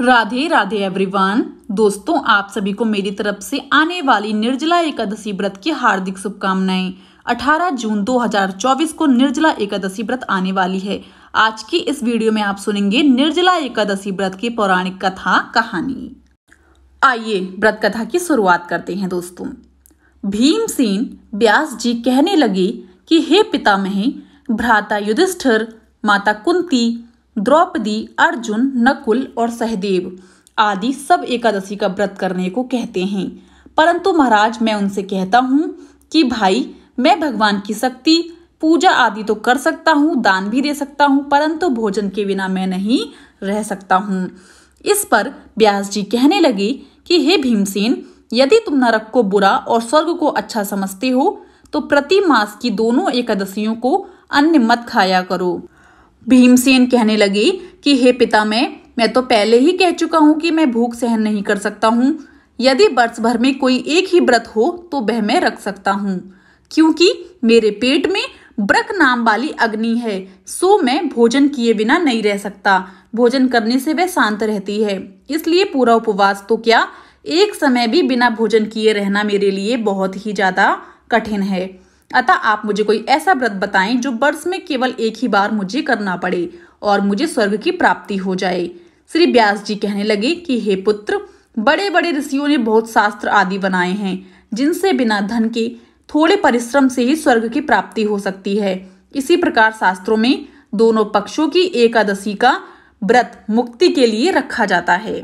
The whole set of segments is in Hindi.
राधे राधे एवरीवन। दोस्तों, आप सभी को मेरी तरफ से आने वाली निर्जला एकादशी व्रत की हार्दिक शुभकामनाएं। 18 जून 2024 को निर्जला एकादशी व्रत आने वाली है। आज की इस वीडियो में आप सुनेंगे निर्जला एकादशी व्रत की पौराणिक कथा कहानी। आइए व्रत कथा की शुरुआत करते हैं। दोस्तों, भीमसेन व्यास जी कहने लगे कि हे पितामही, भ्राता युधिष्ठिर, माता कुंती, द्रौपदी, अर्जुन, नकुल और सहदेव आदि सब एकादशी का व्रत करने को कहते हैं, परंतु महाराज मैं उनसे कहता हूँ कि भाई, मैं भगवान की शक्ति पूजा आदि तो कर सकता हूँ, दान भी दे सकता हूँ, परंतु भोजन के बिना मैं नहीं रह सकता हूँ। इस पर व्यास जी कहने लगे कि हे भीमसेन, यदि तुम नरक को बुरा और स्वर्ग को अच्छा समझते हो तो प्रति मास की दोनों एकादशियों को अन्न मत खाया करो। भीमसेन कहने लगे कि हे पितामह, मैं तो पहले ही कह चुका हूँ कि मैं भूख सहन नहीं कर सकता हूँ। यदि वर्ष भर में कोई एक ही व्रत हो तो वह मैं रख सकता हूँ, क्योंकि मेरे पेट में ब्रक नाम वाली अग्नि है, सो मैं भोजन किए बिना नहीं रह सकता। भोजन करने से वह शांत रहती है, इसलिए पूरा उपवास तो क्या, एक समय भी बिना भोजन किए रहना मेरे लिए बहुत ही ज्यादा कठिन है। अतः आप मुझे कोई ऐसा व्रत बताएं जो वर्ष में केवल एक ही बार मुझे करना पड़े और मुझे स्वर्ग की प्राप्ति हो जाए। श्री व्यास जी कहने लगे कि हे पुत्र, बड़े बड़े ऋषियों ने बहुत शास्त्र आदि बनाए हैं, जिनसे बिना धन के थोड़े परिश्रम से ही स्वर्ग की प्राप्ति हो सकती है। इसी प्रकार शास्त्रों में दोनों पक्षों की एकादशी का व्रत मुक्ति के लिए रखा जाता है।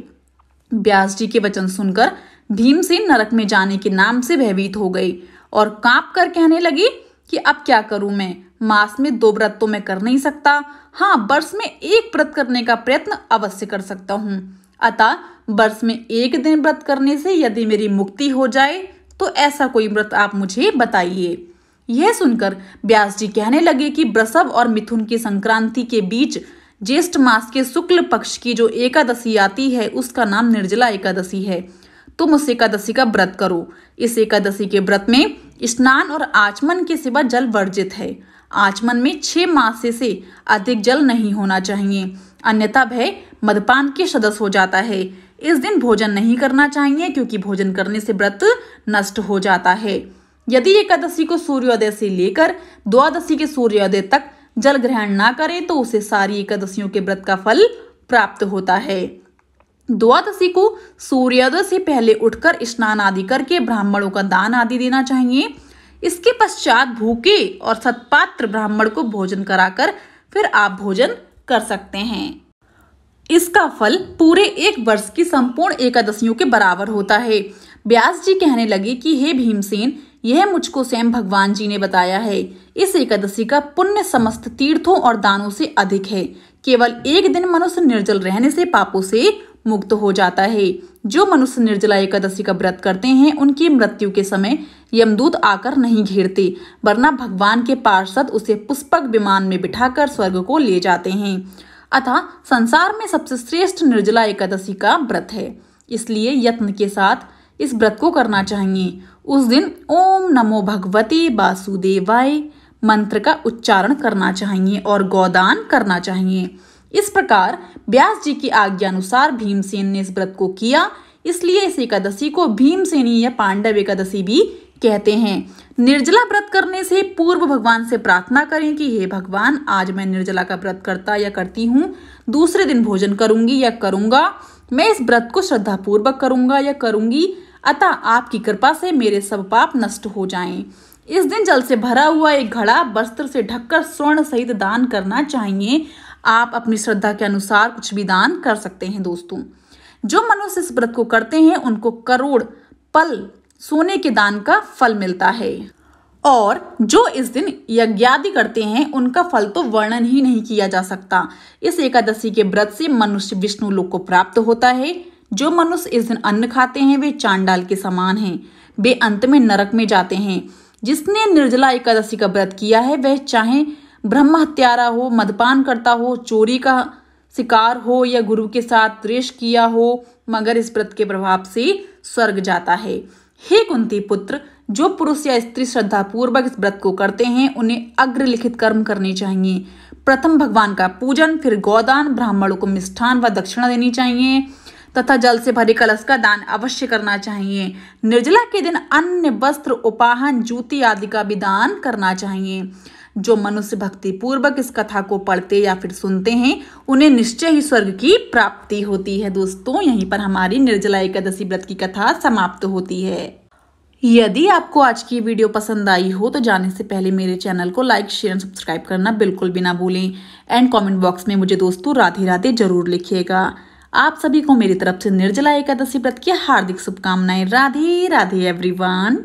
व्यास जी के वचन सुनकर भीमसेन नरक में जाने के नाम से भयभीत हो गए और कांप कर कहने लगे कि अब क्या करूं मैं, मास में 2 व्रत तो मैं कर नहीं सकता, हाँ वर्ष में 1 व्रत करने का प्रयत्न अवश्य कर सकता हूँ। अतः वर्ष में 1 दिन व्रत करने से यदि मेरी मुक्ति हो जाए तो ऐसा कोई व्रत आप मुझे बताइए। यह सुनकर व्यास जी कहने लगे कि वृषभ और मिथुन की संक्रांति के बीच ज्येष्ठ मास के शुक्ल पक्ष की जो एकादशी आती है उसका नाम निर्जला एकादशी है। तुम उस एकादशी का व्रत करो। इस एकादशी के व्रत में स्नान और आचमन के सिवा जल वर्जित है। आचमन में 6 मास से अधिक जल नहीं होना चाहिए, अन्यथा वह मदपान के सदस्य हो जाता है। इस दिन भोजन नहीं करना चाहिए, क्योंकि भोजन करने से व्रत नष्ट हो जाता है। यदि एकादशी को सूर्योदय से लेकर द्वादशी के सूर्योदय तक जल ग्रहण ना करे तो उसे सारी एकादशियों के व्रत का फल प्राप्त होता है। द्वादशी को सूर्योदय से पहले उठकर स्नान आदि करके ब्राह्मणों का दान आदि देना चाहिए। इसके पश्चात भूखे और सत्पात्र ब्राह्मण को भोजन कराकर फिर आप भोजन कर सकते हैं। इसका फल पूरे 1 वर्ष की संपूर्ण एकादशियों के बराबर होता है। व्यास जी कहने लगे कि हे भीमसेन, यह मुझको स्वयं भगवान जी ने बताया है। इस एकादशी का पुण्य समस्त तीर्थों और दानों से अधिक है। केवल 1 दिन मनुष्य निर्जल रहने से पापों से मुक्त हो जाता है। जो मनुष्य निर्जला एकादशी का व्रत करते हैं उनकी मृत्यु के समय यमदूत आकर नहीं घेरते, वरना भगवान के पार्षद उसे पुष्पक विमान में बिठाकर स्वर्ग को ले जाते हैं। अतः संसार में सबसे श्रेष्ठ निर्जला एकादशी का व्रत है, इसलिए यत्न के साथ इस व्रत को करना चाहिए। उस दिन ओम नमो भगवते वासुदेवाय मंत्र का उच्चारण करना चाहिए और गोदान करना चाहिए। इस प्रकार व्यास जी की आज्ञा अनुसार भीमसेन ने इस व्रत को किया, इसलिए इस एकादशी को भीमसेनी या पांडव एकादशी भी कहते हैं। निर्जला व्रत करने से पूर्व भगवान से प्रार्थना करें कि हे भगवान, आज मैं निर्जला का व्रत करता या करती हूँ, दूसरे दिन भोजन करूंगी या करूंगा, मैं इस व्रत को श्रद्धा पूर्वक करूंगा या करूंगी, अतः आपकी कृपा से मेरे सब पाप नष्ट हो जाएं। इस दिन जल से भरा हुआ एक घड़ा वस्त्र से ढककर स्वर्ण सहित दान करना चाहिए। आप अपनी श्रद्धा के अनुसार कुछ भी दान कर सकते हैं। दोस्तों, जो मनुष्य इस व्रत को करते हैं उनको करोड़ पल सोने के दान का फल मिलता है, और जो इस दिन यज्ञादि करते हैं उनका फल तो वर्णन ही नहीं किया जा सकता। इस एकादशी के व्रत से मनुष्य विष्णु लोक को प्राप्त होता है। जो मनुष्य इस दिन अन्न खाते हैं वे चांडाल के समान हैं, वे अंत में नरक में जाते हैं। जिसने निर्जला एकादशी का व्रत किया है वह चाहे ब्रह्म हत्यारा हो, मदपान करता हो, चोरी का शिकार हो या गुरु के साथ द्वेष किया हो, मगर इस व्रत के प्रभाव से स्वर्ग जाता है। हे कुंती पुत्र, जो पुरुष या स्त्री श्रद्धा पूर्वक इस व्रत को करते हैं उन्हें अग्रलिखित कर्म करने चाहिए। प्रथम भगवान का पूजन, फिर गोदान, ब्राह्मणों को मिष्ठान व दक्षिणा देनी चाहिए। तथा जल से भरे कलश का दान अवश्य करना चाहिए। निर्जला के दिन अन्न, वस्त्र, उपाहन, जूती आदि का भी दान करना चाहिए। जो मनुष्य भक्ति पूर्वक इस कथा को पढ़ते या फिर सुनते हैं उन्हें निश्चय ही स्वर्ग की प्राप्ति होती है। दोस्तों, यहीं पर हमारी निर्जला एकादशी व्रत की कथा समाप्त होती है। यदि आपको आज की वीडियो पसंद आई हो तो जाने से पहले मेरे चैनल को लाइक, शेयर, सब्सक्राइब करना बिल्कुल भी ना भूलें। एंड कमेंट बॉक्स में मुझे दोस्तों राधे राधे जरूर लिखिएगा। आप सभी को मेरी तरफ से निर्जला एकादशी व्रत की हार्दिक शुभकामनाएं। राधे राधे एवरीवन।